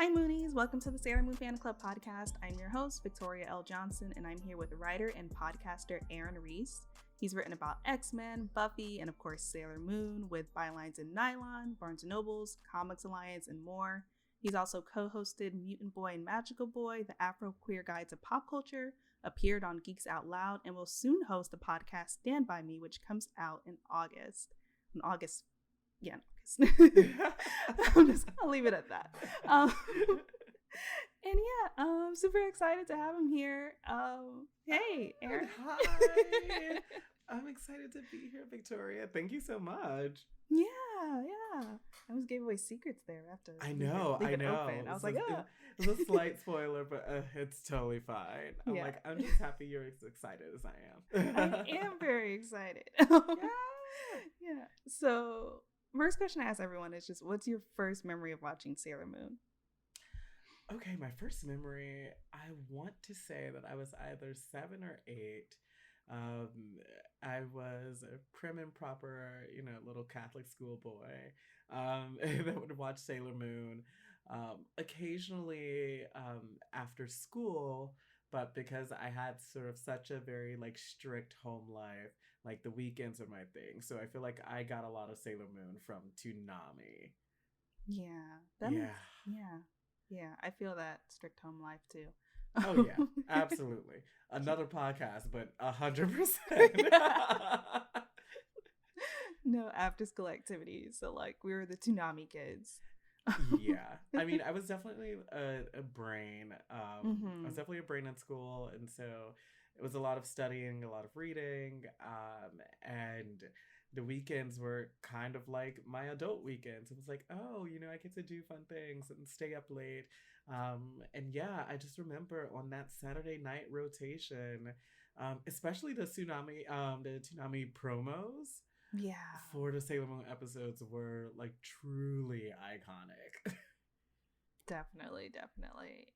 Hi Moonies, welcome to the Sailor Moon Fan Club podcast. I'm your host, Victoria L. Johnson, and I'm here with writer and podcaster Aaron Reese. He's written about X-Men, Buffy, and of course Sailor Moon with bylines in Nylon, Barnes & Nobles, Comics Alliance, and more. He's also co-hosted Mutant Boy and Magical Boy, the Afro-Queer Guide to Pop Culture, appeared on Geeks Out Loud, and will soon host the podcast Stand By Me, which comes out in August. Yeah, I'll leave it at that. And yeah, I'm super excited to have him here. Hey, Aaron. Hi. I'm excited to be here, Victoria. Thank you so much. Yeah. I almost gave away secrets there after. I know. Open. I was like, oh. It was a slight spoiler, but it's totally fine. I'm just happy you're as excited as I am. I am very excited. Yeah. So, first question I ask everyone is just, what's your first memory of watching Sailor Moon? Okay, my first memory, I want to say that I was either 7 or 8. I was a prim and proper, little Catholic schoolboy that would watch Sailor Moon occasionally after school, but because I had sort of such a very strict home life, the weekends are my thing. So I feel like I got a lot of Sailor Moon from Toonami. Yeah, I feel that strict home life too. Oh yeah, absolutely. Another podcast, but 100%. No after school activities. So we were the Toonami kids. Yeah, I mean, I was definitely a brain. I was definitely a brain in school, and so it was a lot of studying, a lot of reading, and the weekends were kind of like my adult weekends. It was like, oh, I get to do fun things and stay up late. And yeah, I just remember on that Saturday night rotation, especially the Toonami promos. Yeah. For the Sailor Moon episodes were truly iconic. Definitely.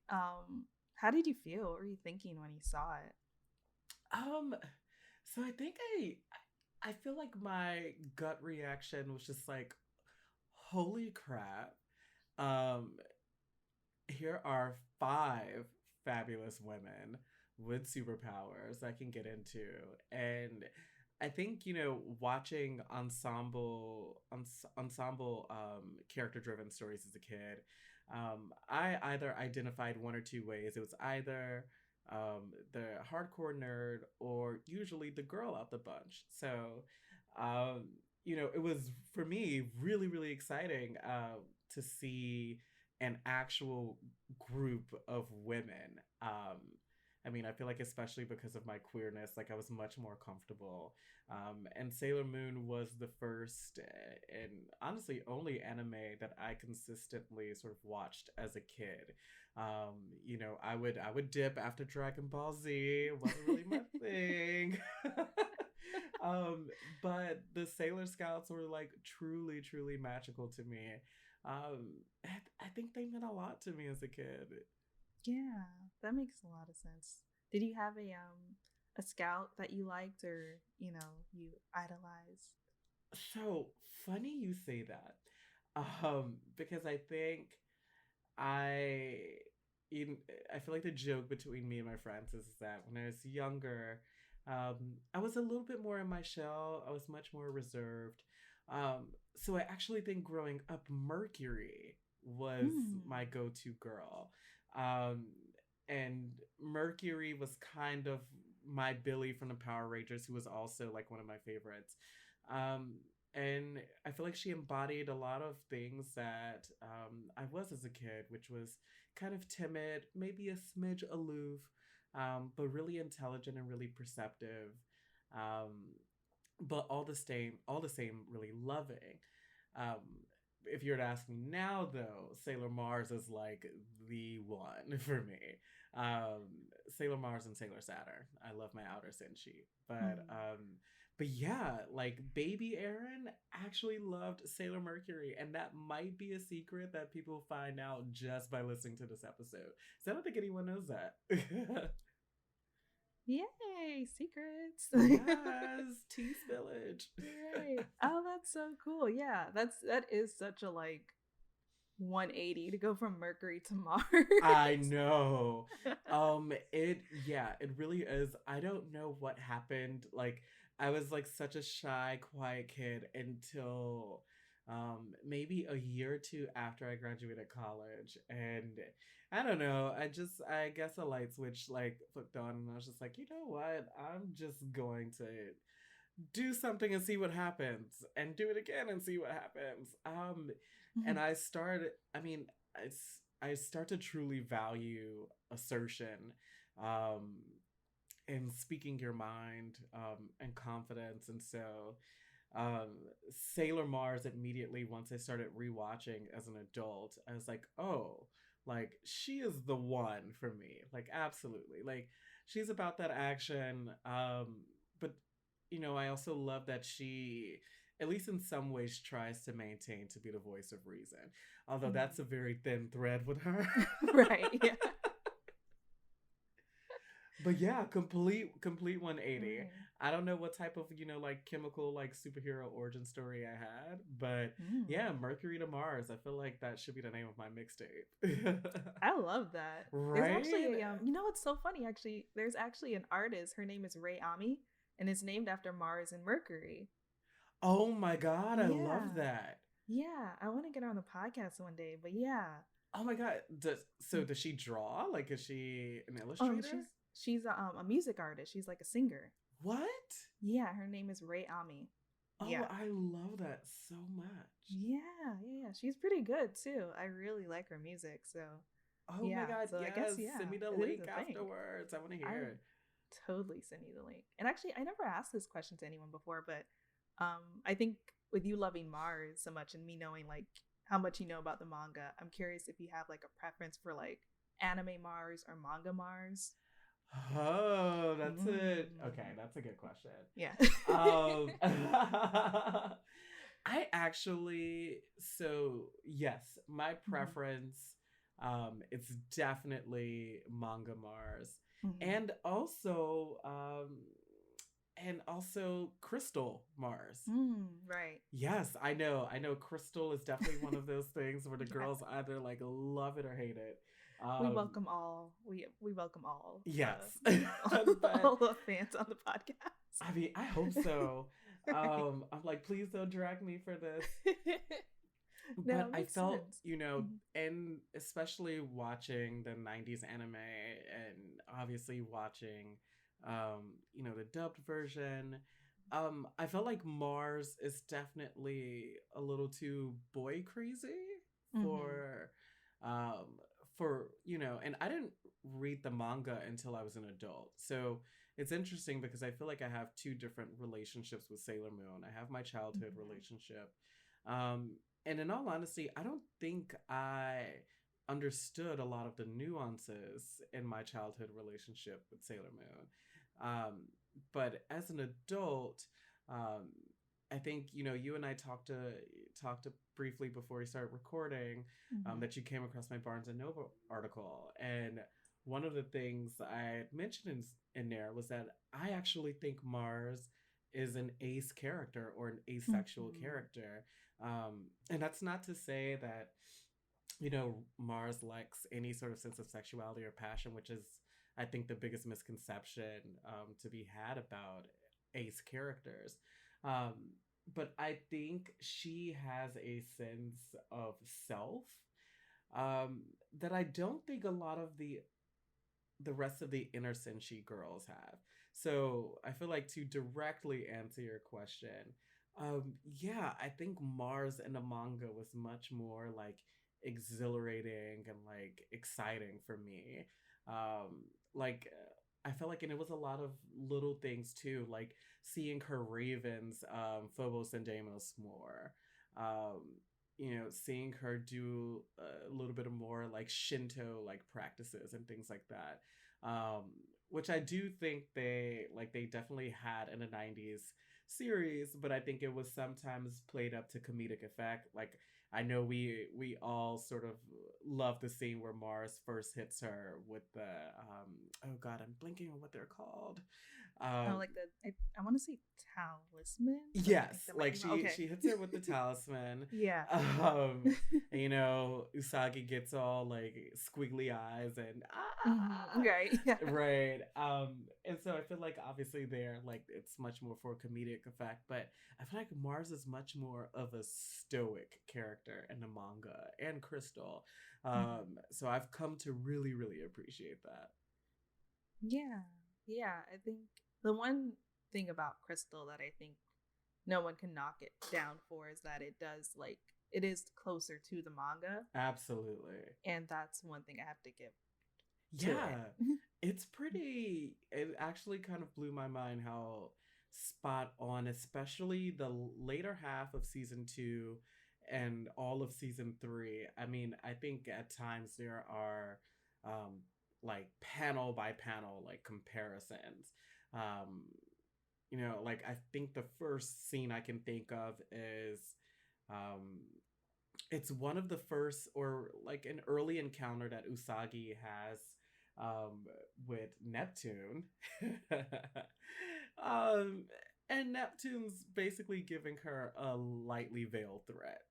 How did you feel? What were you thinking when you saw it? So I think I feel like my gut reaction was just holy crap. Here are 5 fabulous women with superpowers I can get into. And I think, watching ensemble character-driven stories as a kid, I either identified one or two ways. It was either the hardcore nerd or usually the girl out the bunch. So, it was, for me, really, really exciting to see an actual group of women. I mean, I feel like especially because of my queerness, I was much more comfortable. And Sailor Moon was the first and honestly only anime that I consistently sort of watched as a kid. I would dip after Dragon Ball Z. It wasn't really my thing. But the Sailor Scouts were truly, truly magical to me. I think they meant a lot to me as a kid. Yeah, that makes a lot of sense. Did you have a scout that you liked or, you idolized? So funny you say that. Because I think I feel like the joke between me and my friends is that when I was younger, I was a little bit more in my shell. I was much more reserved. So I actually think growing up, Mercury was my go-to girl. And Mercury was kind of my Billy from the Power Rangers, who was also one of my favorites. And I feel like she embodied a lot of things that I was as a kid, which was kind of timid, maybe a smidge aloof, but really intelligent and really perceptive. But all the same, really loving. If you were to ask me now, though, Sailor Mars is the one for me. Sailor Mars and Sailor Saturn. I love my outer Senshi. But yeah, baby Aaron actually loved Sailor Mercury, and that might be a secret that people find out just by listening to this episode. So I don't think anyone knows that. Yay, secrets. Yes, Tea Spillage. Right. Oh, that's so cool. Yeah, that is such a 180 to go from Mercury to Mars. I know. It really is. I don't know what happened. Like I was like such a shy, quiet kid until maybe a year or two after I graduated college. And I don't know, I guess a light switch like flipped on and I was just like, you know what? I'm just going to do something and see what happens and do it again and see what happens. And I started, I mean, I start to truly value assertion, um, and speaking your mind, and confidence. And so, um, Sailor Mars immediately, once I started rewatching as an adult, I was like, oh, like she is the one for me. Like, absolutely. Like, she's about that action. But I also love that she, at least in some ways, tries to maintain to be the voice of reason. Although that's a very thin thread with her. Right. Yeah. But yeah, complete 180. Right. I don't know what type of, like chemical like superhero origin story I had, but yeah, Mercury to Mars. I feel like that should be the name of my mixtape. I love that. Right? There's actually what's so funny actually? There's actually an artist. Her name is Ray Ami, and it's named after Mars and Mercury. Oh my God, I love that. Yeah, I want to get her on the podcast one day, but yeah. Oh my God. Does she draw? Like, is she an illustrator? She's a music artist. She's like a singer. What? Yeah, her name is Ray Ami. Oh, yeah. I love that so much. Yeah. She's pretty good too. I really like her music. So. Oh my God! So yes, I guess, send me the link afterwards. I want to hear it. Totally send you the link. And actually, I never asked this question to anyone before, but I think with you loving Mars so much and me knowing like how much you know about the manga, I'm curious if you have like a preference for like anime Mars or manga Mars. Oh, that's it. Okay, that's a good question. Yeah. I actually, yes, my preference, it's definitely manga Mars, and also Crystal Mars. Right. Yes, I know. Crystal is definitely one of those things where the girls either like love it or hate it. We welcome all. We welcome all. Yes, all the fans on the podcast. I mean, I hope so. I'm like, please don't drag me for this. But I felt, and especially watching the '90s anime, and obviously watching, the dubbed version. I felt like Mars is definitely a little too boy crazy for and I didn't read the manga until I was an adult. So it's interesting because I feel like I have two different relationships with Sailor Moon. I have my childhood relationship. And in all honesty, I don't think I understood a lot of the nuances in my childhood relationship with Sailor Moon. But as an adult, I think you and I talked briefly before we started recording, that you came across my Barnes and Noble article, and one of the things I mentioned in there was that I actually think Mars is an ace character or an asexual character, and that's not to say that Mars lacks any sort of sense of sexuality or passion, which is I think the biggest misconception to be had about ace characters. But I think she has a sense of self that I don't think a lot of the rest of the inner Senshi girls have. So I feel like to directly answer your question, I think Mars in the manga was much more like exhilarating and like exciting for me. I felt like, and it was a lot of little things too, like seeing her ravens, Phobos and Deimos more, seeing her do a little bit of more like Shinto like practices and things like that, which I do think they definitely had in the '90s series, but I think it was sometimes played up to comedic effect. Like I know we all sort of love the scene where Mars first hits her with the oh god, I'm blanking on what they're called. Oh, like I want to say talisman. Yes, like okay. she hits her with the talisman. Yeah. And, you know, Usagi gets all like squiggly eyes and Right. Yeah. right. And so I feel like obviously there like it's much more for comedic effect, but I feel like Mars is much more of a stoic character in the manga and Crystal. So I've come to really really appreciate that. Yeah. Yeah. I think the one thing about Crystal that I think no one can knock it down for is that it is closer to the manga. Absolutely. And that's one thing I have to give to Yeah, it. it's pretty. It actually kind of blew my mind how spot on, especially the later half of season two and all of season three. I mean, I think at times there are like panel by panel like comparisons. Um, you know, like I think the first scene I can think of is um it's one of the first or like an early encounter that Usagi has um with Neptune. um and Neptune's basically giving her a lightly veiled threat.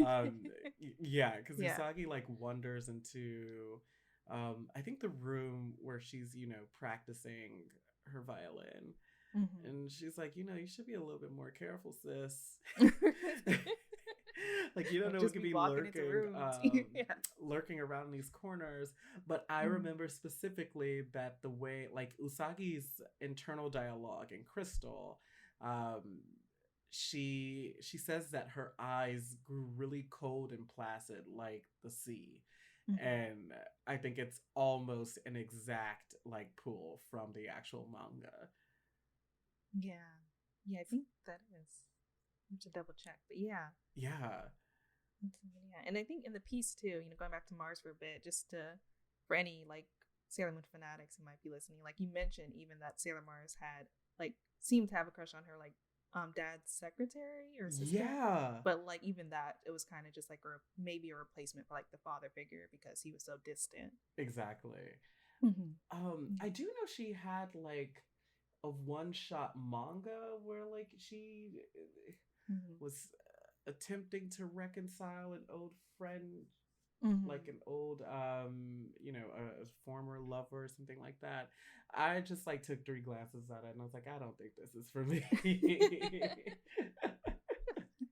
um yeah, because Yeah. Usagi like wanders into I think the room where she's, you know, practicing her violin. And she's like, you know, you should be a little bit more careful, sis. Like you don't know what Just could be be walking into rooms. Yeah. lurking around these corners. But I remember specifically that the way like Usagi's internal dialogue in Crystal, um, she says that her eyes grew really cold and placid like the sea. And I think it's almost an exact like pull from the actual manga. Yeah. Yeah, I think that is. I have to double check. But yeah. Yeah. Yeah. And I think in the piece too, going back to Mars for a bit, just to for any like Sailor Moon fanatics who might be listening, like you mentioned even that Sailor Mars had like seemed to have a crush on her like dad's secretary or assistant. Yeah. But like even that, it was kind of just like maybe a replacement for like the father figure because he was so distant. Exactly. I Yeah. do know she had like a one shot manga where like she was attempting to reconcile an old friend, like an old you know, a former lover or something like that. I just like took three glances at it and I was like, I don't think this is for me.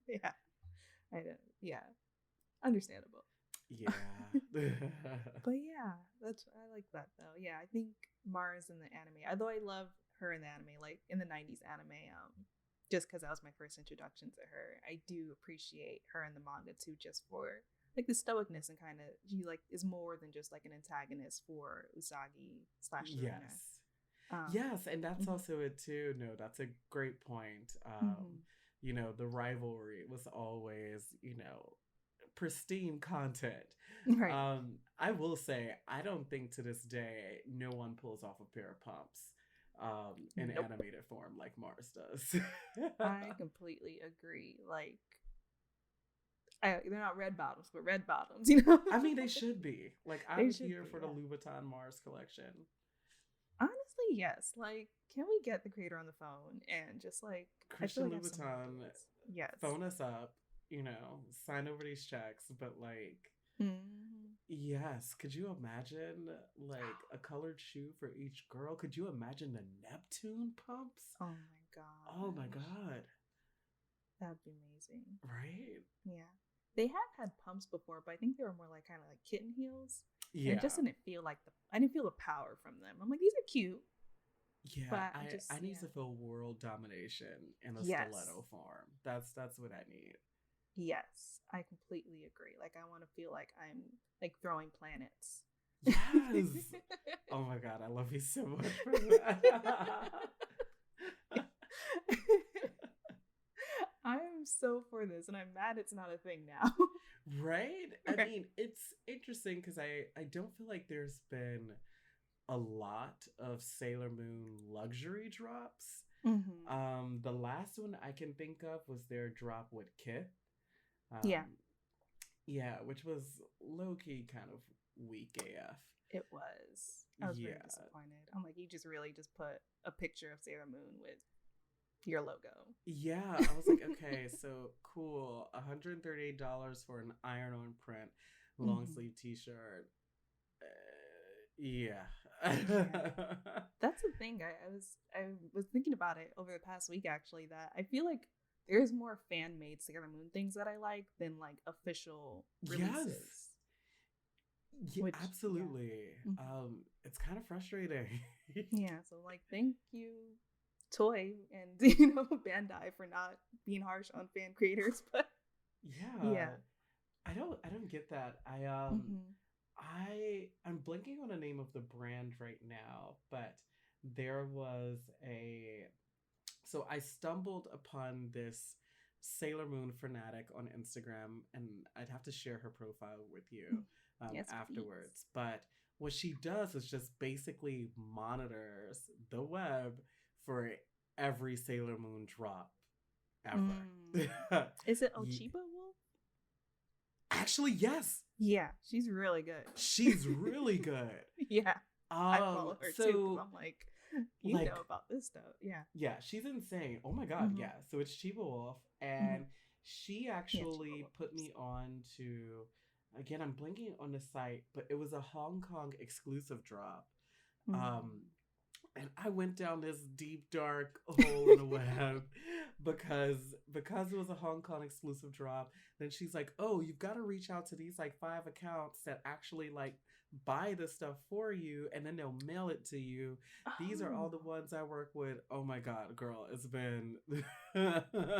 Yeah. I don't. Yeah. Understandable. Yeah. But yeah, I like that though. Yeah, I think Mars in the anime, although I love her in the anime, like in the 90s anime, just because that was my first introduction to her, I do appreciate her in the manga too, just for like the stoicness and kind of she like is more than just like an antagonist for Usagi slash Serena. Yes. Yes, and that's also it too. No, that's a great point. You know, the rivalry was always, you know, pristine content. Right. I will say, I don't think to this day no one pulls off a pair of pumps in Nope. animated form like Mars does. I completely agree. Like, they're not red bottoms, but red bottoms, I mean, they should be. Like, I'm here for the Louboutin Mars collection. Honestly, yes. Like, can we get the creator on the phone and just like Christian Louboutin, yes, phone us up, you know, sign over these checks, but like yes, could you imagine like a colored shoe for each girl? Could you imagine the Neptune pumps? Oh my god. Oh my god. That'd be amazing. Right? Yeah. They have had pumps before, but I think they were more like kind of like kitten heels. Yeah. And it just didn't feel like I didn't feel the power from them. I'm like, these are cute. Yeah, but I need to feel world domination in a stiletto form. That's what I need. Yes, I completely agree. Like I want to feel like I'm like throwing planets. Yes. Oh my god, I love you so much for that. I'm so for this, and I'm mad it's not a thing now. Right? I mean, it's interesting because I don't feel like there's been a lot of Sailor Moon luxury drops. The last one I can think of was their drop with Kith. Yeah. Yeah, which was low key kind of weak AF. It was. I was very Yeah. disappointed. I'm like, you just really just put a picture of Sailor Moon with your logo. Yeah, I was like, okay, so cool. $138 for an iron-on print long Mm-hmm. sleeve T-shirt. Yeah. Yeah. That's the thing. I was thinking about it over the past week actually, that I feel like there's more fan made Sailor Moon things that I like than like official Yes. releases. Yeah, Which yeah. absolutely. Mhm. It's kind of frustrating. Yeah, so like thank you Toy and Bandai for not being harsh on fan creators, but Yeah. yeah. I don't get that. Hmm. I'm blanking on the name of the brand right now, but there was a so I stumbled upon this Sailor Moon fanatic on Instagram, and I'd have to share her profile with you Yes, please. afterwards. But what she does is just basically monitors the web for every Sailor Moon drop Mm. ever. Is it Ye- Ochiba Wolf? Actually, yes, Yeah, she's really good. she's really good. Yeah, I follow her too because So I'm like, you know like about this stuff. Yeah. yeah, she's insane. Oh my god, Hmm. yeah. So it's Chiba Wolf, Hmm. and she Yeah, Chiba actually Wolf. put me on to again, I'm blinking on the site, but it was a Hong Kong exclusive drop. Um Mm. and I went down this deep dark hole in the web because it was a Hong Kong exclusive drop. Then she's like, "Oh, you've got to reach out to these like 5 accounts that actually like buy the stuff for you, and then they'll mail it to you. These are all Oh, the ones I work with." Oh my god, girl, it's been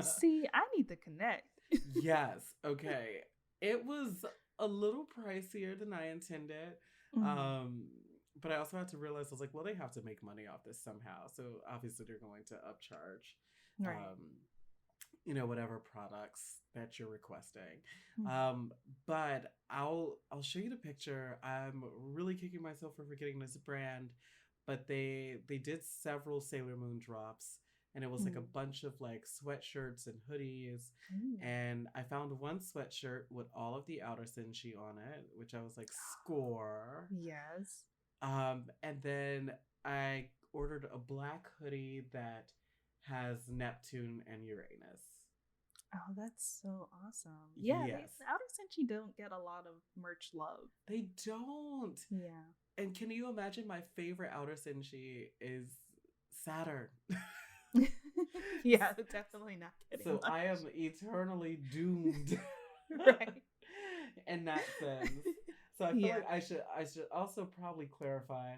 see, I need to connect. yes. Okay, it was a little pricier than I intended. Hmm. Um, but I also had to realize I was like, well, they have to make money off this somehow. So obviously they're going to upcharge, Right. um, whatever products that you're requesting. Hmm. Um, but I'll show you the picture. I'm really kicking myself for forgetting this brand, but they did several Sailor Moon drops, and it was like a Mm. bunch of like sweatshirts and hoodies. Ooh. And I found one sweatshirt with all of the outer Senshi on it, which I was like, score. Yes. And then I ordered a black hoodie that has Neptune and Uranus. Oh, that's so awesome. Yeah, Yes, the Outer Senshi don't get a lot of merch love. they don't. Yeah. And can you imagine my favorite outer Senshi is Saturn? Yeah, definitely not getting So I am much. eternally doomed Right. in that sense. So I feel Yeah. like I should also probably clarify.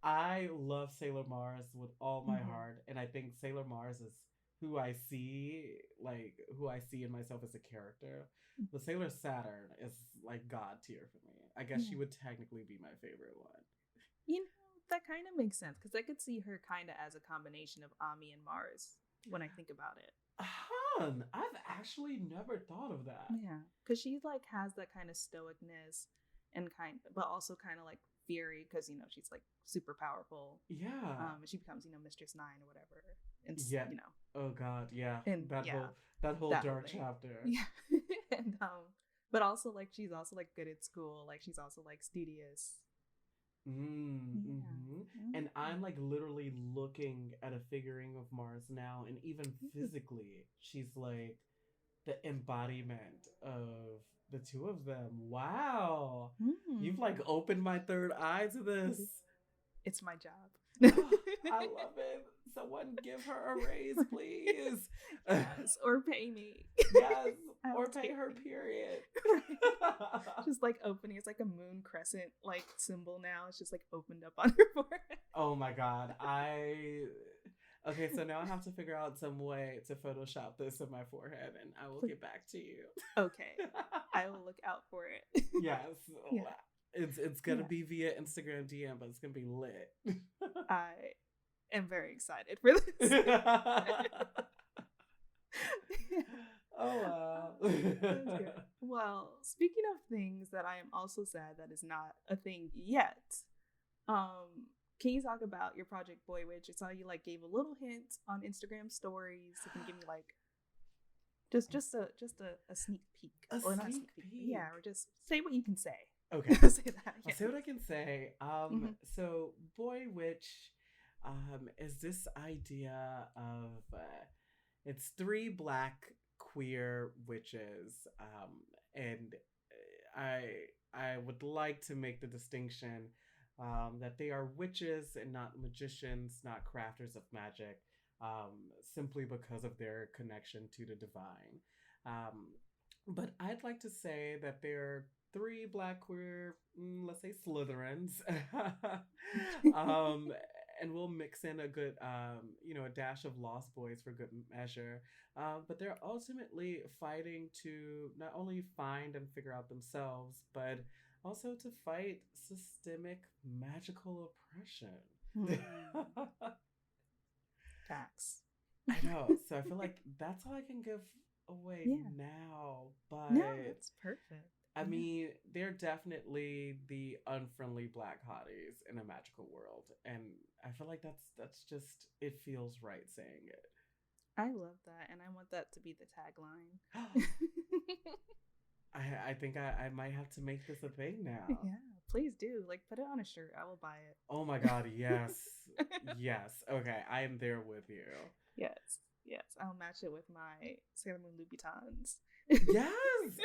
I love Sailor Mars with all my Hmm. heart, and I think Sailor Mars is who I see, like who I see in myself as a character. But Sailor Saturn is like god tier for me. I guess she Yeah. would technically be my favorite one. You know, that kind of makes sense because I could see her kind of as a combination of Ami and Mars when I think about it. I've actually never thought of that. Yeah, because she like has that kind of stoicness and but also kind of like fury because she's like super powerful. Yeah. And she becomes Mistress Nine or whatever, and Yeah. Oh God. Yeah. and That yeah, whole that whole dark thing. chapter. Yeah, and but also like she's also like good at school. Like she's also like studious. Yeah. Mm-hmm. And I'm like literally looking at a figuring of Mars now, and even physically, she's like the embodiment of the two of them. Wow. You've Mm. like opened my third eye to this. It's my job. Oh, I love it. Someone give her a raise, please. Yes, or pay me. Yes, I will or pay take her, it. period. Right. Just like opening, it's like a moon crescent like symbol now. It's just like opened up on her forehead. Oh my God. Okay, so now I have to figure out some way to Photoshop this in my forehead, and I will get back to you. Okay, I will look out for it. Yes. Yeah, It's gonna yeah. be via Instagram DM, but it's gonna be lit. I am very excited for this. Oh wow. That's good. Well, speaking of things that I am also sad that is not a thing yet, can you talk about your project Boy Witch? I saw you like gave a little hint on Instagram stories. You can give me like a sneak peek. A Or not sneak sneak peek. peek. Yeah, or just say what you can say. Okay. Say that. I'll say what I can say. So Boy Witch is this idea of it's three black queer witches, and I would like to make the distinction that they are witches and not magicians, not crafters of magic, simply because of their connection to the divine. Um, but I'd like to say that they're three black queer, let's say Slytherins, um, and we'll mix in a good, a dash of Lost Boys for good measure. But they're ultimately fighting to not only find and figure out themselves, but also to fight systemic magical oppression. Facts. I know. So I feel like that's all I can give away now. But no, that's perfect. I mean, they're definitely the unfriendly black hotties in a magical world, and I feel like that's just it feels right saying it. I love that, and I want that to be the tagline. I think I might have to make this a thing now. Yeah, please do. Like, put it on a shirt. I will buy it. Oh my god, yes. Yes. Okay, I am there with you. Yes. I'll match it with my Sailor Moon Louboutins. Yes!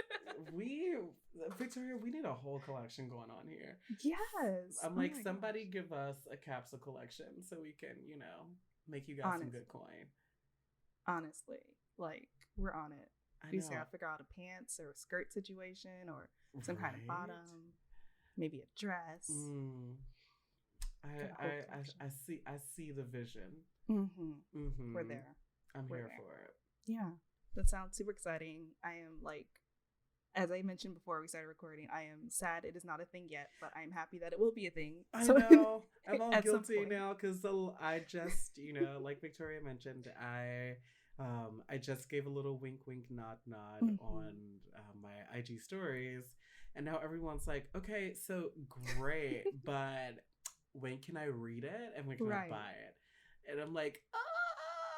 Victoria, we need a whole collection going on here. Yes. I'm like, somebody give us a capsule collection so we can, make you guys some good coin. Honestly, like, we're on it. We just know. gotta figure out a pants or a skirt situation or some kind of bottom, maybe a dress. I see the vision. We're there. I'm here for it. Yeah, that sounds super exciting. I am like, as I mentioned before we started recording, I am sad it is not a thing yet, but I'm happy that it will be a thing. I know. I'm all guilty now because I just, like Victoria mentioned, I just gave a little wink, nod on my IG stories, and now everyone's like, okay, so great, but when can I read it and when can I buy it? And I'm like,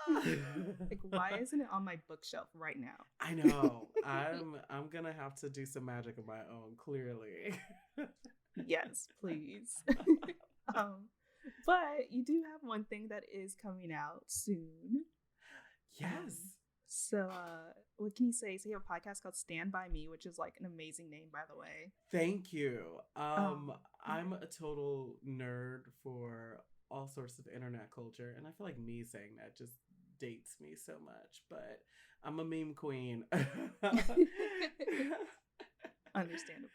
like, why isn't it on my bookshelf right now? I know. I'm gonna have to do some magic of my own, clearly. Yes, please. But you do have one thing that is coming out soon. Yes. So what can you say? So you have a podcast called Stand By Me, which is like an amazing name, by the way. Thank you. I'm a total nerd for all sorts of internet culture, and I feel like me saying that just dates me so much, but I'm a meme queen. Understandable.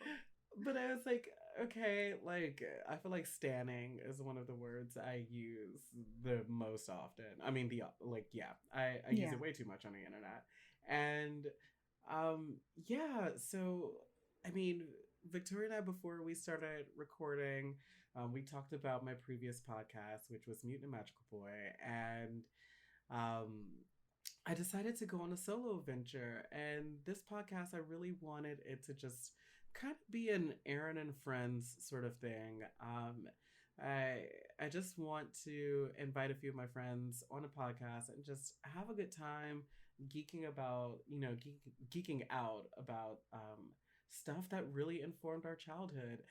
But I was like, okay, like, I feel like standing is one of the words I use the most often. I mean, I use it way too much on the internet. And, so, I mean, Victoria and I, before we started recording, we talked about my previous podcast, which was Mutant and Magical Boy, and I decided to go on a solo venture. And this podcast, I really wanted it to just kind of be an Aaron and Friends sort of thing. I just want to invite a few of my friends on a podcast and just have a good time geeking out about stuff that really informed our childhood.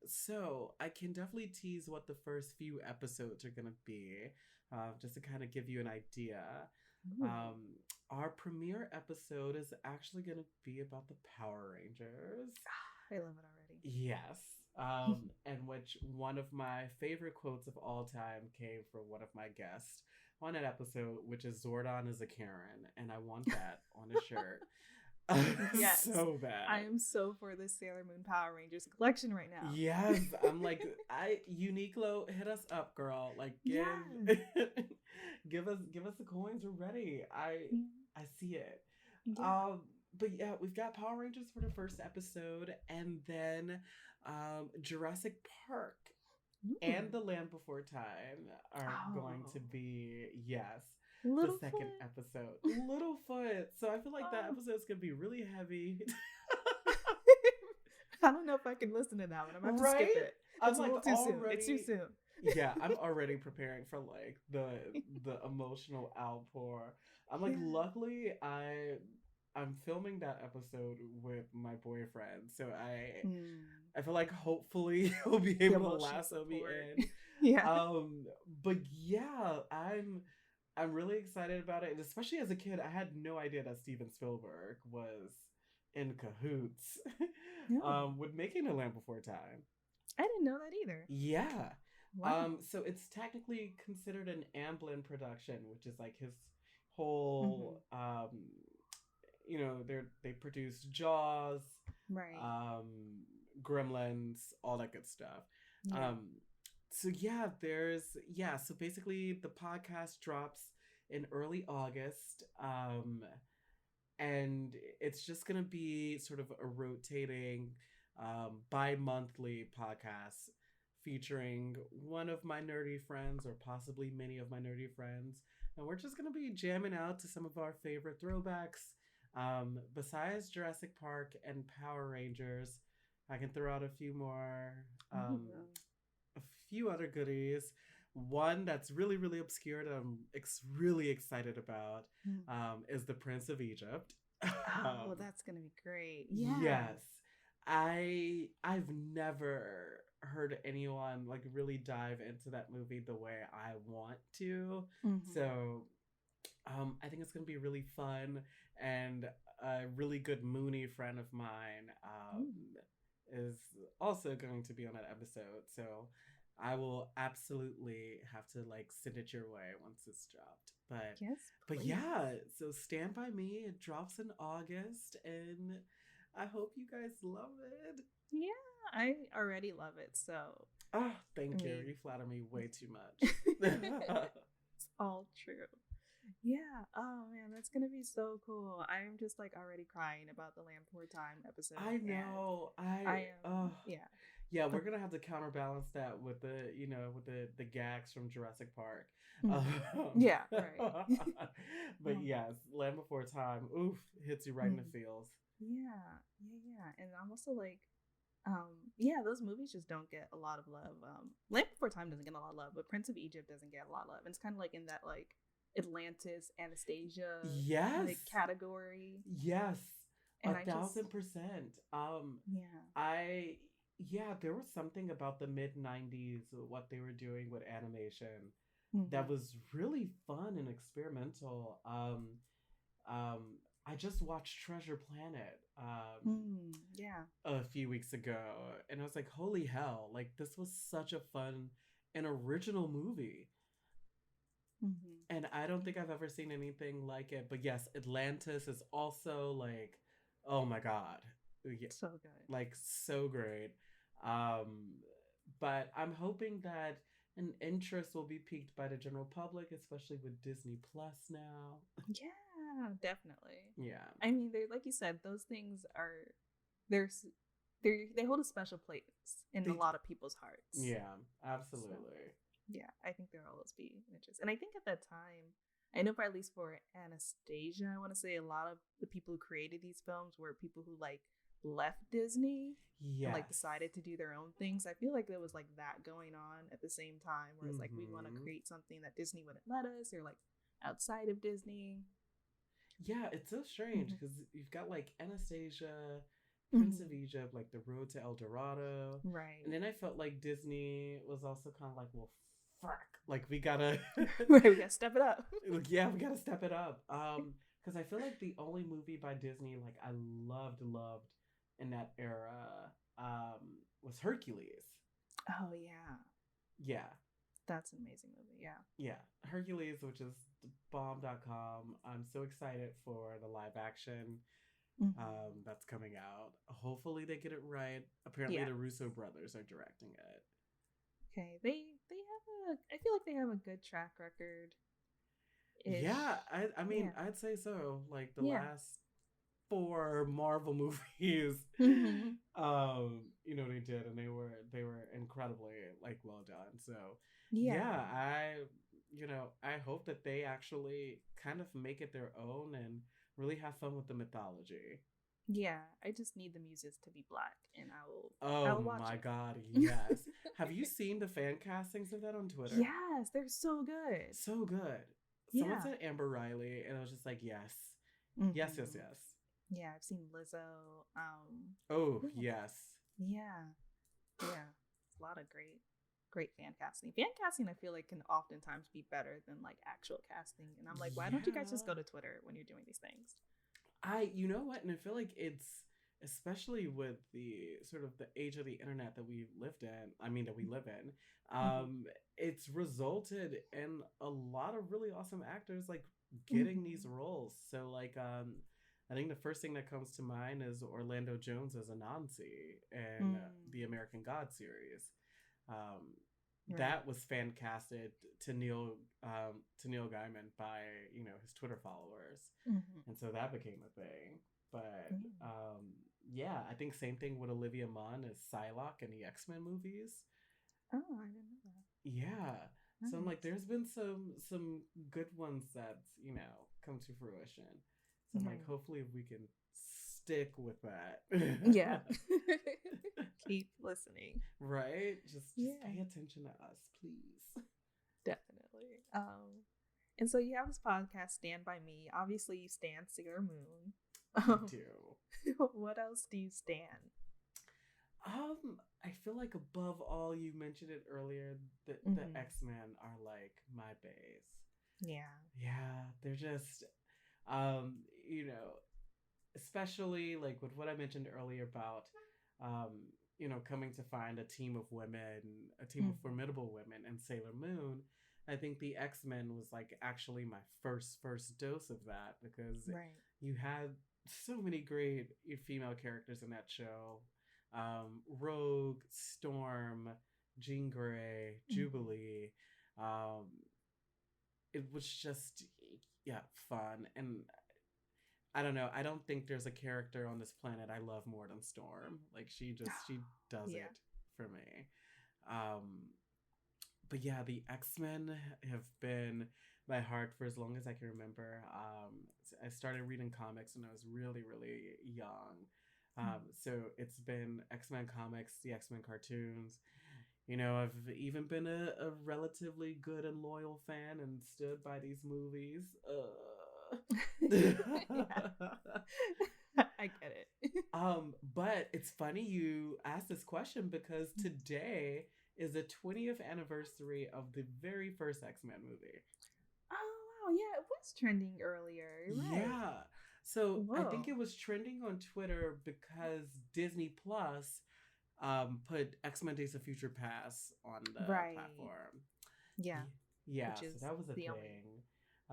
So I can definitely tease what the first few episodes are going to be, just to kind of give you an idea. Our premiere episode is actually going to be about the Power Rangers. I love it already. Yes. And which one of my favorite quotes of all time came from one of my guests on that episode, which is Zordon is a Karen, and I want that on a shirt. Yes. So bad. I am so for this Sailor Moon Power Rangers collection right now. Yes. I'm like, Uniqlo, hit us up, girl. Like, give us the coins. We're ready. I see it. Yeah. But yeah, we've got Power Rangers for the first episode, and then Jurassic Park and The Land Before Time are going to be, the second episode. Littlefoot. So I feel like that episode's going to be really heavy. I don't know if I can listen to that one. I'm gonna have to Right? skip it. I'm It's a like little too soon. It's too already soon. yeah, I'm already preparing for like the emotional outpour. I'm like, Yeah. luckily I'm filming that episode with my boyfriend, so Mm. I feel like hopefully he'll be The able to emotional lasso me support. in. Yeah. But yeah, I'm really excited about it, and especially as a kid, I had no idea that Steven Spielberg was in cahoots No, with making The Land Before Time. I didn't know that either. Yeah. Wow. So it's technically considered an Amblin production, which is like his Hmm. whole they produced Jaws, Right. um Gremlins, all that good stuff. Yeah. Um so yeah, so basically the podcast drops in early August. And it's just gonna be sort of a rotating bi-monthly podcast featuring one of my nerdy friends or possibly many of my nerdy friends, and we're just gonna be jamming out to some of our favorite throwbacks. Besides Jurassic Park and Power Rangers, I can throw out a few more, Ooh. a few other goodies. One that's really, really obscure that I'm really excited about Mm. is The Prince of Egypt. Oh, um, that's gonna be great. Yeah. yes, I've never heard anyone like really dive into that movie the way I want to. Hmm. So I think it's gonna be really fun, and a really good Mooney friend of mine is also going to be on that episode. So I will absolutely have to like send it your way once it's dropped. Yes, But please. yeah, so stand by me. It drops in August, and I hope you guys love it. Yeah, I already love it. So, Oh, I thank you. mean, You flatter me way too much. it's all true. Yeah. Oh man, that's gonna be so cool. I'm just like already crying about the Land Before Time episode, I and know. I am. Yeah. Yeah, The we're gonna have to counterbalance that with the gags from Jurassic Park. mhm. Um, Yeah. Right. but Oh. yes, Land Before Time, oof, hits you right in the Mhm. feels. Yeah. Yeah. Yeah. And I'm also like, yeah, those movies just don't get a lot of love. Land Before Time doesn't get a lot of love, but Prince of Egypt doesn't get a lot of love. And it's kind of like in that like Atlantis, Anastasia Yes, like category. yes, a And I just, thousand percent. yeah. I yeah, there was something about the mid 90s, what they were doing with animation that Hmm. was really fun and experimental. Um, I just watched Treasure Planet Mm, yeah. a few weeks ago, and I was like, holy hell, like this was such a fun and original movie. Hmm. And I don't think I've ever seen anything like it. But yes, Atlantis is also like, oh my God. Yeah, So good. like so great. Um, but I'm hoping that an interest will be piqued by the general public, especially with Disney Plus now. Yeah, definitely. Yeah. I mean, they're like you said, those things are there's they hold a special place in a They, lot of people's hearts. yeah, So absolutely. yeah, I think there'll always be an interest. And I think at that time, I know for at least for Anastasia, I want to say a lot of the people who created these films were people who like left Disney and like Yes. decided to do their own things. I feel like there was like that going on at the same time where it's like we want to Mm-hmm. create something that Disney wouldn't let us or like outside of Disney. Yeah, it's so strange Hmm. because you've got like Anastasia, Prince of Hmm. Egypt, like The Road to El Dorado. And Right. then I felt like Disney was also kind of like, well, fuck. Like, we gotta, Right. We gotta step it up. yeah, we gotta step it up. Because I feel like the only movie by Disney, like, I loved in that era, was Hercules. Oh yeah, Yeah. that's an amazing movie. Yeah. Yeah. Hercules, which is bomb.com. I'm so excited for the live action Hmm. that's coming out. Hopefully they get it right. Apparently Yeah. the Russo brothers are directing it. Okay. They have a. I feel like they have a good track record. Yeah, Ish. I mean, Yeah. I'd say so. Like the Yeah. last four Marvel movies, Hmm. they did, and they were incredibly like well done. So Yeah. yeah, I hope that they actually kind of make it their own and really have fun with the mythology. Yeah, I just need the muses to be black, and I Oh will watch my it. God, yes. Have you seen the fan castings of that on Twitter? Yes, they're so good. So good. Someone Yeah. said Amber Riley, and I was just like, yes. Yes, yes, Hmm. yes. Yeah, I've seen Lizzo. Oh, Who else? yes. Yeah, yeah. It's a lot of great fan casting. Fan casting, I feel like, can oftentimes be better than like actual casting. And I'm like, why don't you guys just Yeah. go to Twitter when you're doing these things? You know what? And I feel like it's, especially with the sort of the age of the internet that we lived in, I mean, that we live in, Mm-hmm. it's resulted in a lot of really awesome actors like getting these Mm-hmm. roles. So, like, I think the first thing that comes to mind is Orlando Jones as Anansi in the Mm, American God series. Um, right. that was fan casted to Neil Gaiman by his Twitter followers, Mm-hmm. and so that became a thing. But Yeah. yeah, I think same thing with Olivia Munn as Psylocke in the X-Men movies. Oh, I didn't know Yeah, that. so I'm like, Nice. there's been some good ones that come to fruition. So I'm like, Right. hopefully we can stick with that. Yeah. Keep listening. Right? Just Yeah, pay attention to us, please. definitely. And so you have this podcast, Stand By Me. Obviously, you stand Sailor Moon. I Um, do. what else do you stand? I feel like above all, you mentioned it earlier, the Mm-hmm. X-Men are like my base. Yeah. Yeah, they're just um, you know, especially like with what I mentioned earlier about coming to find a team of women, a team of Mm-hmm. formidable women and Sailor Moon. I think the X-Men was like actually my first dose of that, because Right. you had so many great female characters in that show. Rogue, Storm, Jean Grey, Mm-hmm. Jubilee. Um, it was just, yeah, fun. And I don't know. I don't think there's a character on this planet I love more than Storm. Like, she does Yeah. it for me. Um, but yeah, the X-Men have been my heart for as long as I can remember. I started reading comics when I was really, really young. So it's been X-Men comics, the X-Men cartoons. I've even been a relatively good and loyal fan and stood by these movies. Yeah. I get it. But it's funny you asked this question, because today is the 20th anniversary of the very first X-Men movie. Oh wow, yeah, it was trending earlier. You're right. Yeah. So I think Whoa. it was trending on Twitter because Disney Plus put X-Men Days of Future Pass on the Right. platform. Yeah. Yeah, Which so is that was a the only thing.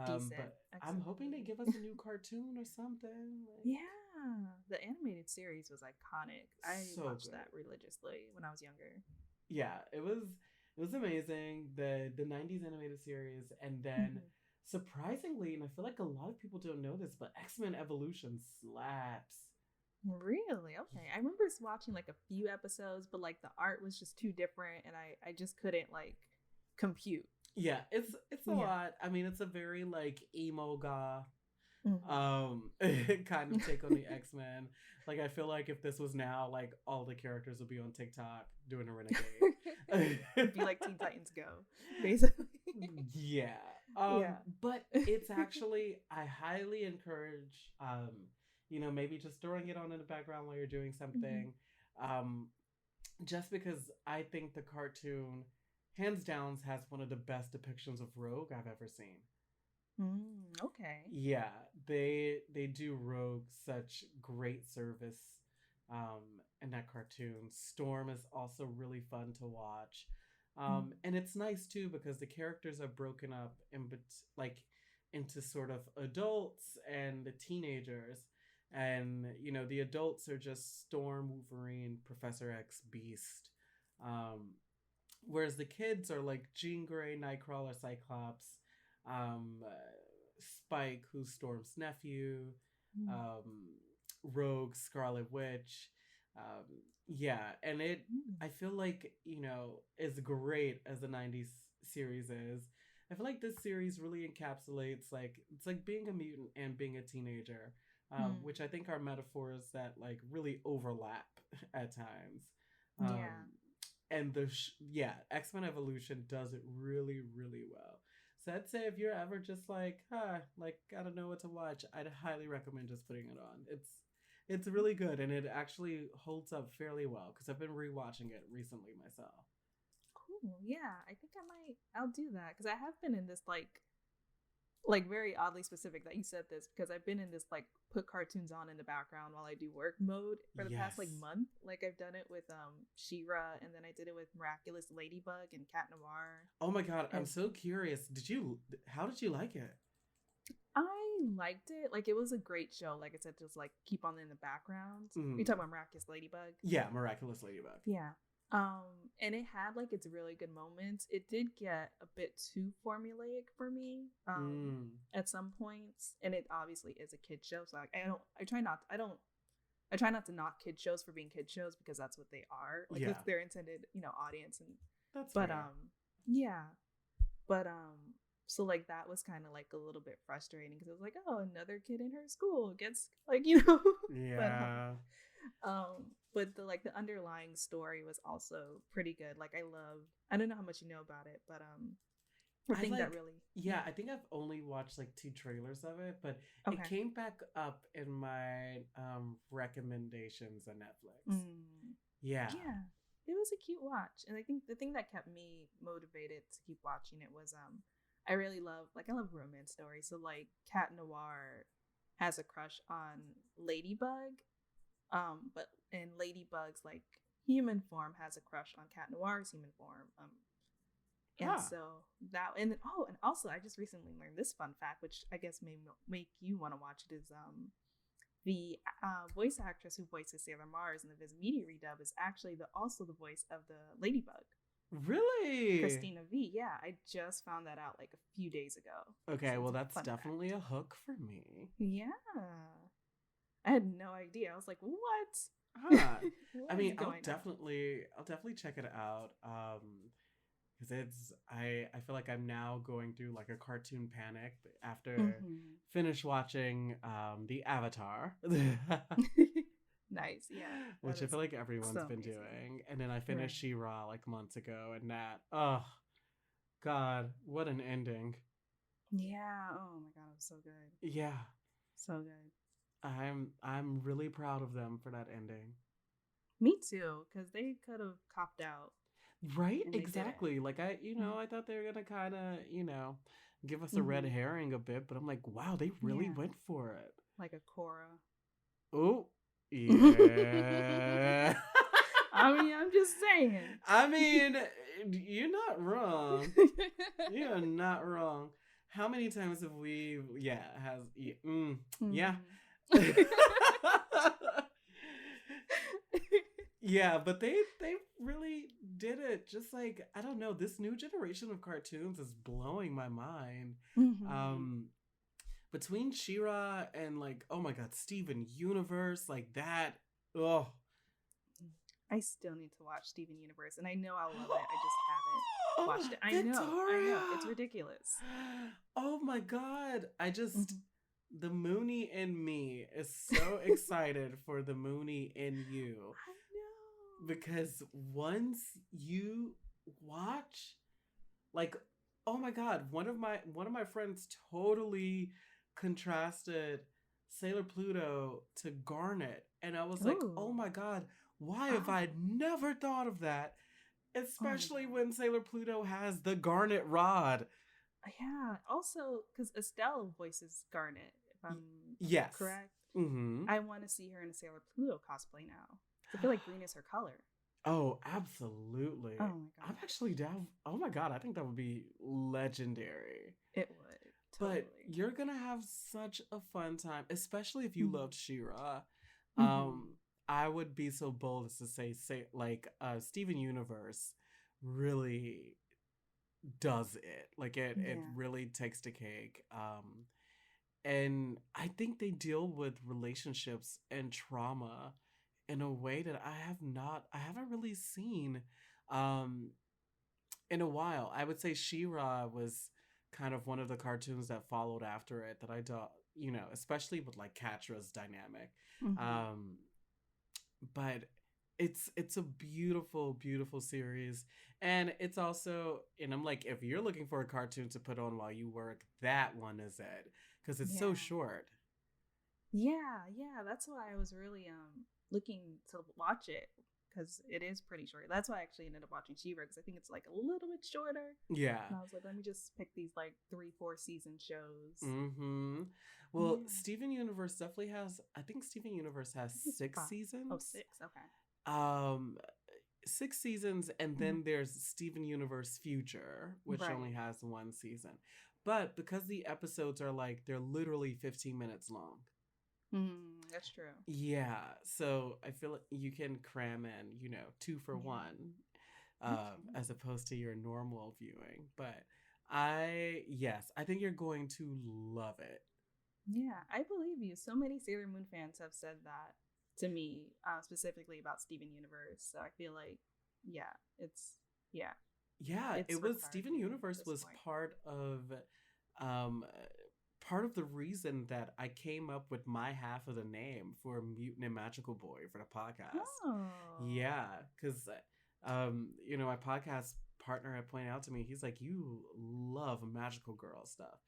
decent But I'm X-Men hoping they movie. give us a new cartoon or something. Like, Yeah. The animated series was iconic. I so watched that good. religiously when I was younger. Yeah, it was amazing. The 90s animated series, and then Hmm. surprisingly, and I feel like a lot of people don't know this, but X-Men Evolution slaps. Really? Okay. I remember watching like a few episodes, but like the art was just too different and I just couldn't like compute. Yeah, it's a Yeah. lot. I mean, it's a very like emo goth Hmm. kind of take on the X-Men. Like, I feel like if this was now, like, all the characters would be on TikTok doing a renegade. It'd be like Teen Titans Go, basically. Yeah. Yeah. But it's actually, I highly encourage maybe just throwing it on in the background while you're doing Hmm. something. Um just because I think the cartoon hands down has one of the best depictions of Rogue I've ever seen. Okay. Yeah, they do Rogue such great service in that cartoon. Storm is also really fun to watch. Mm. And it's nice too because the characters are broken up like into sort of adults and the teenagers. And the adults are just Storm, Wolverine, Professor X, Beast. Um, Whereas the kids are like Jean Grey, Nightcrawler, Cyclops, Spike, who's Storm's nephew, Mm. um, Rogue, Scarlet Witch. Yeah, and Mm. I feel like, as great as the 90s series is, I feel like this series really encapsulates, like, it's like being a mutant and being a teenager. which I think are metaphors that like really overlap at times. Yeah. And X-Men Evolution does it really, really well. So I'd say if you're ever just like, like I don't know what to watch, I'd highly recommend just putting it on. It's really good, and it actually holds up fairly well because I've been rewatching it recently myself. Cool. Yeah, I think I'll do that because I have been in this like very oddly specific that you said this because I've been in this like put cartoons on in the background while I do work mode for the past like month. Like I've done it with She-Ra, and then I did it with Miraculous Ladybug and Cat Noir. Oh my god, I'm so curious. How did you like it? I liked it. Like it was a great show. Like I said, just like keep on in the background. You talking about Miraculous Ladybug? Yeah, Miraculous Ladybug. Yeah. And it had like its really good moments. It did get a bit too formulaic for me at some points, and it obviously is a kid show. So like I try not to knock kid shows for being kid shows because that's what they are. Like it's their intended, audience, and that's but fair. but so like that was kind of like a little bit frustrating because it was like, oh, another kid in her school gets like yeah. But the underlying story was also pretty good. Like I don't know how much you know about it, but I think that really I think I've only watched like 2 trailers of it, but it came back up in my recommendations on Netflix. Yeah, it was a cute watch, and I think the thing that kept me motivated to keep watching it was I love romance stories. So like Cat Noir has a crush on Ladybug. But in Ladybug's like human form has a crush on Cat Noir's human form. So that and also I just recently learned this fun fact, which I guess may make you want to watch it. Is the voice actress who voices Sailor Mars in the Viz Media redub is actually also the voice of the Ladybug. Really? Christina V. Yeah, I just found that out like a few days ago. Okay, well that's definitely a hook for me. Yeah. I had no idea. I was like, what? I mean, I'll definitely check it out. Because I feel like I'm now going through like a cartoon panic after finish watching the Avatar. Nice, yeah. Which I feel like everyone's been doing. And then I finished She-Ra like months ago, and that, oh god, what an ending. Yeah. Oh my god, it was so good. Yeah. So good. I'm really proud of them for that ending. Me too, because they could have copped out. Right? Exactly. Like I thought they were gonna kind of, give us a red herring a bit, but I'm like, wow, they really went for it. Like a Korra. Oh, yeah. I mean, I'm just saying. I mean, you're not wrong. You're not wrong. How many times have we? Yeah. Yeah, but they really did it. Just like, I don't know, this new generation of cartoons is blowing my mind. Between She-Ra and like, oh my god, Steven Universe, like that. Oh, I still need to watch Steven Universe, and I know I'll love it. I just haven't watched it. I know, it's ridiculous. Oh my god, the Mooney in me is so excited for the Mooney in you. I know. Because once you watch, like, oh my god, one of my friends totally contrasted Sailor Pluto to Garnet, and I was like, oh my god, why have I never thought of that? Especially when Sailor Pluto has the Garnet rod. Yeah. Also, because Estelle voices Garnet, if I'm correct. I want to see her in a Sailor Pluto cosplay now. I feel like green is her color. Oh, absolutely. Oh my god. I'm actually down. Oh my god, I think that would be legendary. It would. Totally. But you're gonna have such a fun time, especially if you loved She-Ra. I would be so bold as to say like Steven Universe really does it. Like it really takes the cake. And I think they deal with relationships and trauma in a way that I haven't really seen in a while. I would say She-Ra was kind of one of the cartoons that followed after it that I you know, especially with like Katra's dynamic. Mm-hmm. But it's a beautiful, beautiful series. And it's also, and I'm like, if you're looking for a cartoon to put on while you work, that one is it. Because it's so Yeah. short. Yeah, yeah. That's why I was really looking to watch it because it is pretty short. That's why I actually ended up watching She-Ra because I think it's like a little bit shorter. Yeah. And I was like, let me just pick these like 3-4 season shows. Mm-hmm. Well, Yeah. Steven Universe definitely has, I think Steven Universe has I think it's 6 5. Oh, seasons. 6. Okay. Um 6 seasons, and Mhm. then there's Steven Universe Future, which Right. only has 1 season. But because the episodes are like, they're literally 15 minutes long. That's true. Yeah, so I feel like you can cram in, you know, 2 for Yeah. 1, Okay. as opposed to your normal viewing. But yes, I think you're going to love it. Yeah, I believe you. So many Sailor Moon fans have said that to me, specifically about Steven Universe. So I feel like, yeah, yeah, Yeah, it's it was required Steven viewing at Universe this was point. um part of the reason that I came up with my half of the name for Mutant and Magical Boy for the podcast. Oh. Yeah, because you know, my podcast partner had pointed out to me, he's like, you love magical girl stuff.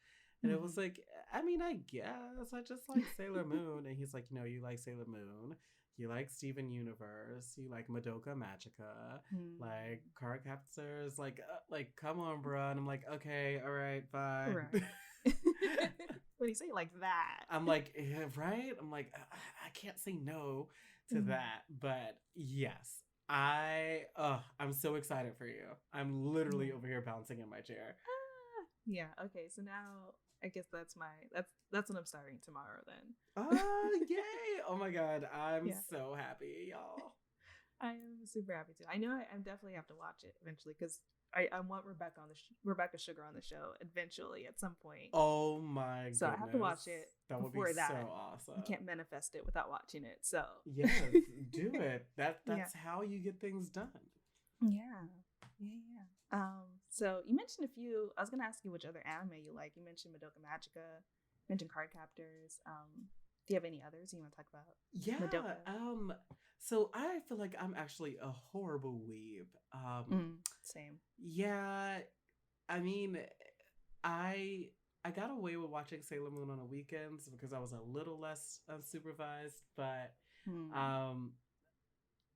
And it was Mhm. like, I mean, I guess I just like Sailor Moon. And he's like, you know, you like Sailor Moon, you like Steven Universe, you like Madoka Magica, like Hmm. card captors, like come on, bro. And I'm like, okay, all right, fine. Right. When you say it like that. I'm like, yeah, right? I'm like, I can't say no to Mhm. that. But yes, I'm so excited for you. I'm Yeah. literally over here bouncing in my chair. Yeah. Okay. So now I guess that's what I'm starting tomorrow then. Oh, yay! Oh my god, I'm Yeah. so happy, y'all. I am super happy to. I know I definitely have to watch it eventually because I want Rebecca Sugar on the show eventually at some point. Oh my So I have to goodness. watch it That would be before so that. You awesome. can't manifest it without watching it. So Yes, do it. yeah, That's how you get things done. yeah, yeah. So you mentioned a few. I was gonna ask you which other anime you like. You mentioned Madoka Magica. You mentioned Card Captors. Do you have any others you want to talk about? Yeah, Madoka. so I feel like I'm actually a horrible weeb. Same. Yeah, I mean, I I got away with watching Sailor Moon on the weekends because I was a little less unsupervised, but Hmm. um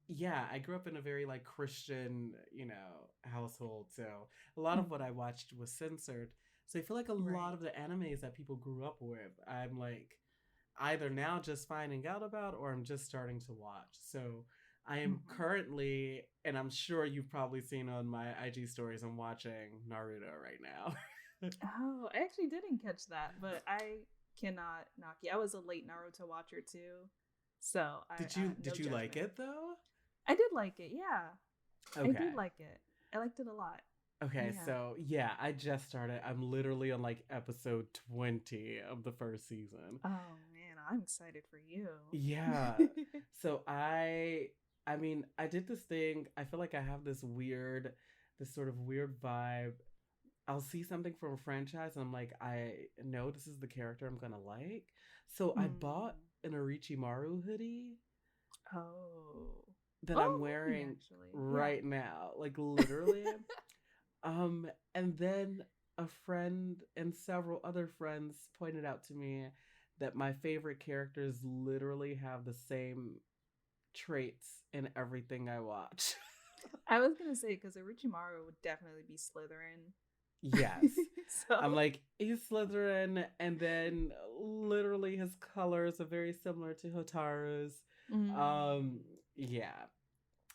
yeah, I grew up in a very like Christian, you know, household, so a lot of what I Hmm. watched was censored. So I feel like a lot Right. of the animes that people grew up with, I'm like either now just finding out about or I'm just starting to watch. So I am Hmm. currently, and I'm sure you've probably seen on my IG stories, I'm watching Naruto right now. Oh, I actually didn't catch that, but I cannot knock you. I was a late Naruto watcher too, so I no Did you like judgment. it though? I did like it. Yeah, I did Okay. like it. I liked it a lot. Okay, Yeah. so yeah, I just started. I'm literally on like episode 20 of the first season. Oh man, I'm excited for you. Yeah. So I mean, I did this thing. I feel like I have this sort of weird vibe. I'll see something from a franchise and I'm like, I know this is the character I'm gonna like. So I bought Mm. an Orochimaru hoodie Oh. that I'm Oh, me wearing actually. Yeah. right now. Like literally. And then a friend and several other friends pointed out to me that my favorite characters literally have the same traits in everything I watch. I was gonna say because Orochimaru would definitely be Slytherin. Yes. I'm So. like, he's Slytherin, and then literally his colors are very similar to Hotaru's. Um, Mm. yeah.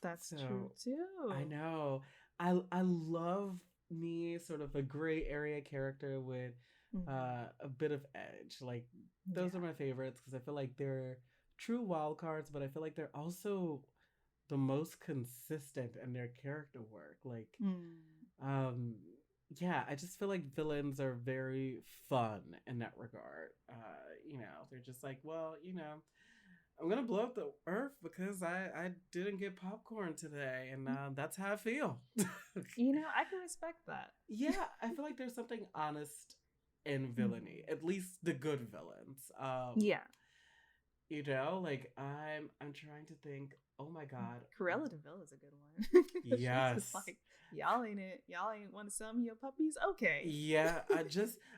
That's true So I too. know. I love me sort of a gray area character with Hmm. a bit of edge. Like those are Yeah. my favorites because I feel like they're true wild cards, but I feel like they're also the most consistent in their character work. Like Mm. um yeah, I just feel like villains are very fun in that regard. You know, they're just like, well, you know, I'm gonna blow up the earth because I didn't get popcorn today, and that's how I feel. You know, I can respect that. Yeah, I feel like there's something honest in villainy, at least the good villains. Yeah. You know, like I'm trying to think. Oh my god. Cruella de Vil is a good one. She's just Yes. like, y'all ain't it. Y'all ain't want to sell me your puppies? Okay. Yeah,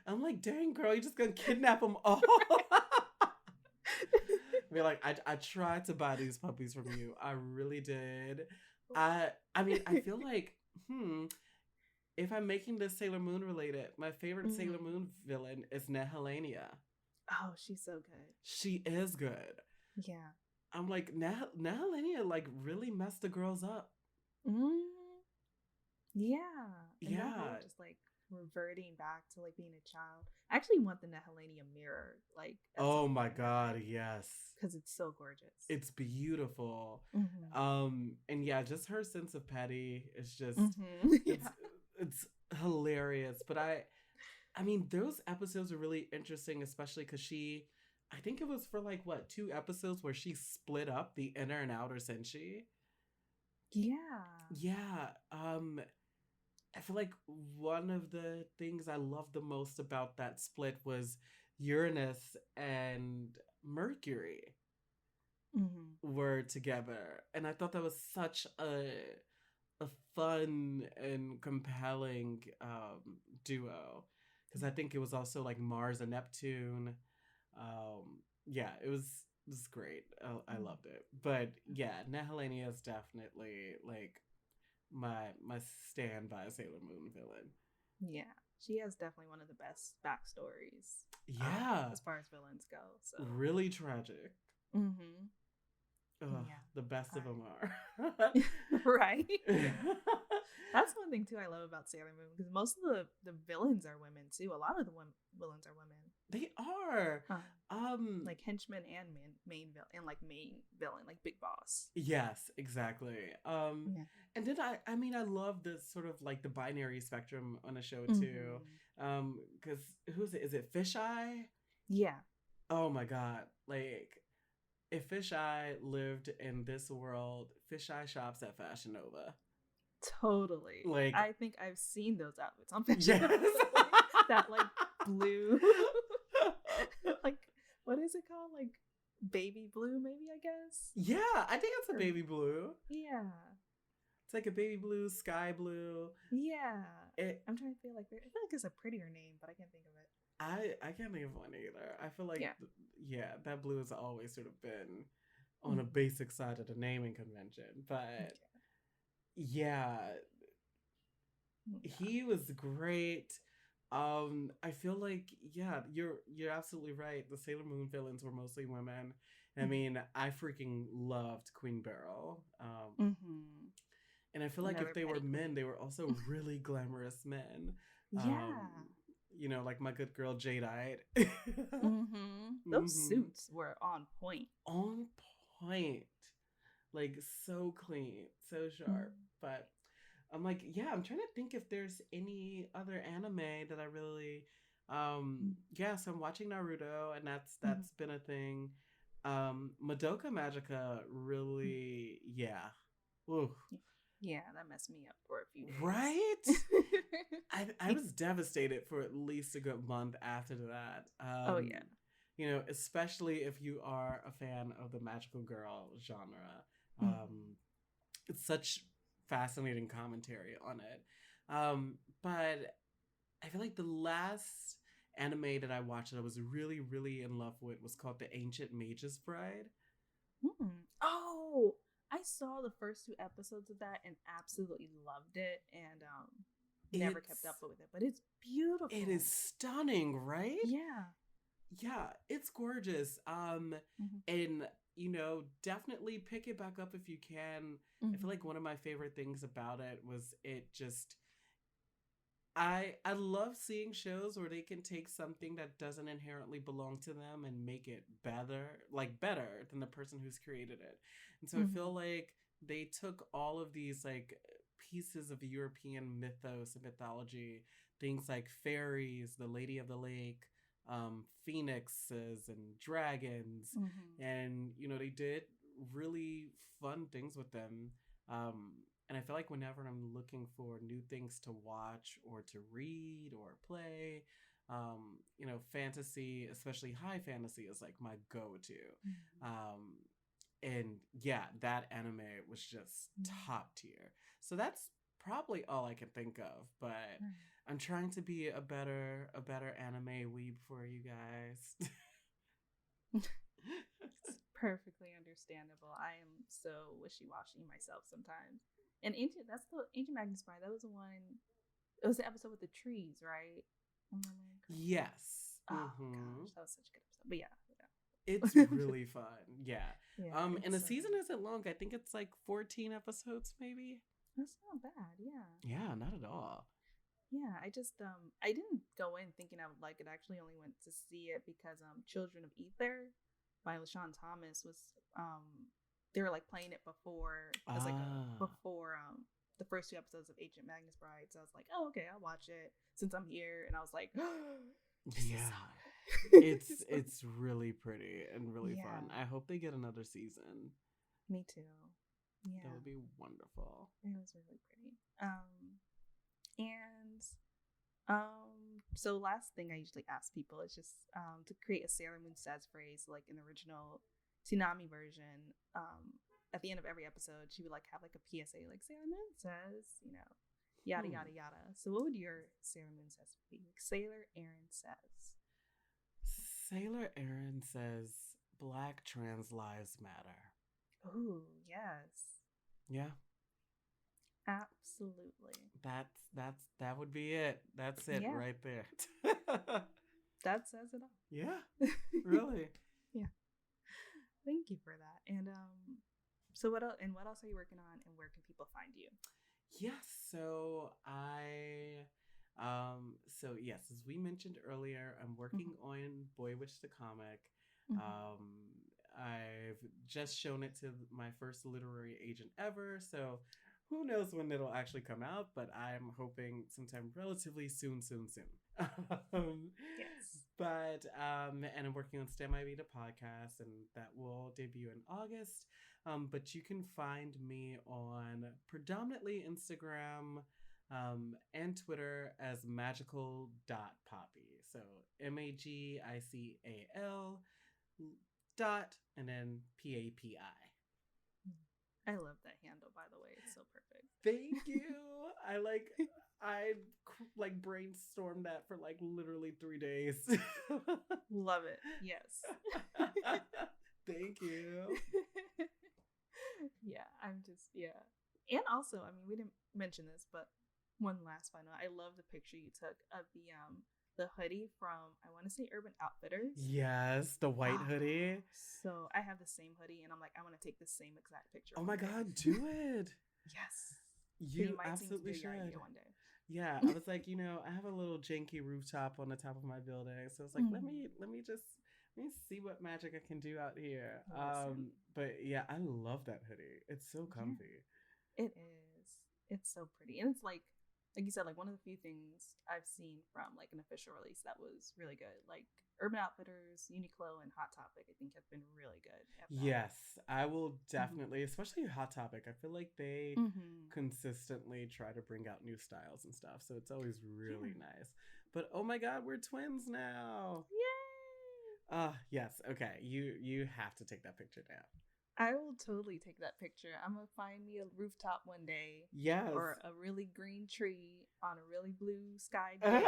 I'm like, dang girl, you just gonna kidnap them all. Be like, I tried to buy these puppies from you. I really did. I mean, I feel like, if I'm making this Sailor Moon related, my favorite Sailor Moon villain is Nehelenia. Oh, she's so good. She is good. Yeah. I'm like, Nehelenia like really messed the girls up. Mm, yeah. And that Yeah. whole just like reverting back to like being a child. I actually want the Nehelenia mirror, like, Oh my god, yes. Because it's so gorgeous. It's beautiful. And yeah, just her sense of petty is just it's hilarious. But I mean, those episodes are really interesting, especially because I think it was for like what, 2 episodes where she split up the inner and outer Senshi. Yeah. Yeah. I feel like one of the things I loved the most about that split was Uranus and Mercury were together. And I thought that was such a fun and compelling duo. Because I think it was also like Mars and Neptune. Yeah, it was great. I loved it. But yeah, Nehelenia is definitely like my standby Sailor Moon villain. Yeah, she has definitely one of the best backstories. Yeah, as far as villains go. So really tragic. Ugh, Yeah. the best of them are. Right. That's one thing too I love about Sailor Moon, because most of the villains are women too. A lot of the villains are women. They are. Like henchman and main villain, and like main villain, like Big Boss. Yes, exactly. And then I mean I love this sort of like the binary spectrum on a show too. Because who's it? Is it Fisheye? Yeah. Oh my god. Like, if Fisheye lived in this world, Fisheye shops at Fashion Nova. Totally. Like, I think I've seen those outfits on Fashion Nova. That like blue, like, what is it called? Like baby blue, maybe, I guess. Yeah, I think it's a baby blue. Yeah. It's like a baby blue, sky blue. Yeah. I'm trying to feel like, I feel like it's a prettier name, but I can't think of it. I can't think of one either. I feel like that blue has always sort of been on a basic side of the naming convention, but he was great. I feel like you're absolutely right. The Sailor Moon villains were mostly women. I mean, I freaking loved Queen Beryl. And I feel like if they were men, they were also really glamorous men. You know, like my good girl Jadeite. Those suits were on point. On point. Like, so clean, so sharp. But I'm like, I'm trying to think if there's any other anime that I really so I'm watching Naruto, and that's been a thing. Madoka Magica really Ooh. Yeah, that messed me up for a few days. Right? I was devastated for at least a good month after that. You know, especially if you are a fan of the magical girl genre. It's such fascinating commentary on it. But I feel like the last anime that I watched that I was really, really in love with was called The Ancient Mage's Bride. Oh, I saw the first 2 episodes of that and absolutely loved it, and never kept up with it, but it's beautiful. It is stunning, right? Yeah, it's gorgeous. And you know, definitely pick it back up if you can. I feel like one of my favorite things about it was it just I love seeing shows where they can take something that doesn't inherently belong to them and make it better than the person who's created it. And so I feel like they took all of these like pieces of European mythos and mythology, things like fairies, the Lady of the Lake, phoenixes and dragons, and you know, they did really fun things with them. And I feel like whenever I'm looking for new things to watch or to read or play, fantasy, especially high fantasy, is like my go-to. Mhm. And yeah, that anime was just top tier. So that's probably all I can think of, but Right. I'm trying to be a better anime weeb for you guys. It's perfectly understandable. I am so wishy-washy myself sometimes. And Ancient Magnus Pride. That was the one. It was the episode with the trees, right? Am I remembering correctly? Yes. Oh gosh, that was such a good episode. But It's yeah. really fun. Yeah. Yeah, And it's the so season good. isn't long. I think it's like 14 episodes maybe. That's not bad. Yeah. Yeah, not at all. Yeah, I didn't go in thinking I would like it. I actually only went to see it because Children of Ether by LaShawn Thomas was they were like playing it before as like a Ah. before the first two episodes of Ancient Magnus Bride. So I was like, oh okay, I'll watch it since I'm here. And I was like, this is so Yeah. good. It's really pretty and really fun. Yeah, I hope they get another season. me too. That Yeah, would be wonderful. it was really pretty. And so last thing I usually ask people is just to create a Sailor Moon says phrase like in the original Tsunami version. At the end of every episode, she would like have like a PSA like Sailor Moon says, yada Hmm. yada yada. So what would your Sailor Moon says be? Like, Sailor Aaron says. Sailor Aaron says Black trans lives matter. Ooh, yes. Yeah. Absolutely. That would be it. That's it Yeah. right there. That says it all. Yeah, really. Yeah. Thank you for that. And so what else are you working on and where can people find you? Yes, so yes, as we mentioned earlier, I'm working on Boy Witch the comic. Mm-hmm. Um I've just shown it to my first literary agent ever, so who knows when it'll actually come out, but I'm hoping sometime relatively soon. um, Yes. and I'm working on Stand By Me the podcast, and that will debut in August. But you can find me on predominantly Instagram and Twitter as magical.poppy. So MAGICAL dot and then PAPI. I love that handle, by the way. It's so perfect. Thank you. I brainstormed that for like literally 3 days. Love it. Yes. Thank you. Yeah, yeah. And also, I mean, we didn't mention this, but one last final. I love the picture you took of the hoodie from I want to say Urban Outfitters. Yes, the white hoodie. So I have the same hoodie, and I'm like, I want to take the same exact picture. Oh my God, do it. Yes. You absolutely should. One day. Yeah, I was like, I have a little janky rooftop on the top of my building, so it's like, let me see what magic I can do out here. But yeah, I love that hoodie. It's so comfy. Yeah, it is. It's so pretty, and it's like you said, like one of the few things I've seen from like an official release that was really good. Like Urban Outfitters, Uniqlo, and Hot Topic, I think have been really good. Yes, I will definitely, especially Hot Topic. I feel like they consistently try to bring out new styles and stuff, so it's always really nice. But oh my God, we're twins now! Yay! Yes. Okay, you have to take that picture down. I will totally take that picture. I'm gonna find me a rooftop one day. Yes. Or a really green tree on a really blue sky day.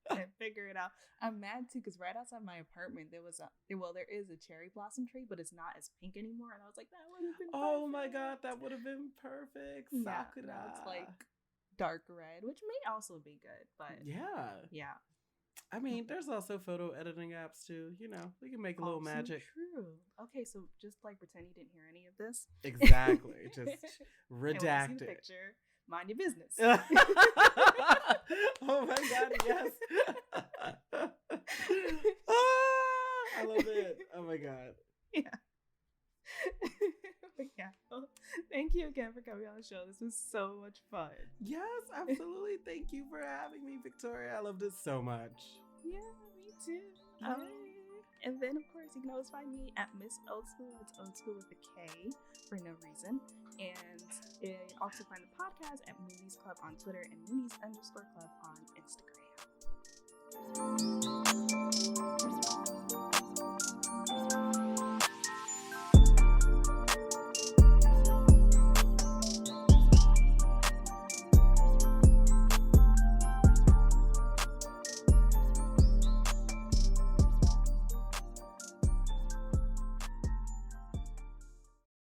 And figure it out. I'm mad too because right outside my apartment there is a cherry blossom tree, but it's not as pink anymore. And I was like, that would have been perfect. Oh my God, that would have been perfect. Yeah, Sakura. now it's like dark red, which may also be good, but yeah. I mean, there's also photo editing apps too. We can make a little magic. True. Okay, so just like pretend you didn't hear any of this. Exactly. Just redact and when you see the it. picture, mind your business. Oh my God, yes. I love it. Oh my God. Yeah. But yeah. Well, thank you again for coming on the show. This was so much fun. Yes, absolutely. Thank you for having me, Victoria. I loved it so much. Yeah, me too. And then, of course, you can always find me at Miss Old School. It's Old School with a K for no reason. And you can also find the podcast at Moonies Club on Twitter and Moonies_Club on Instagram.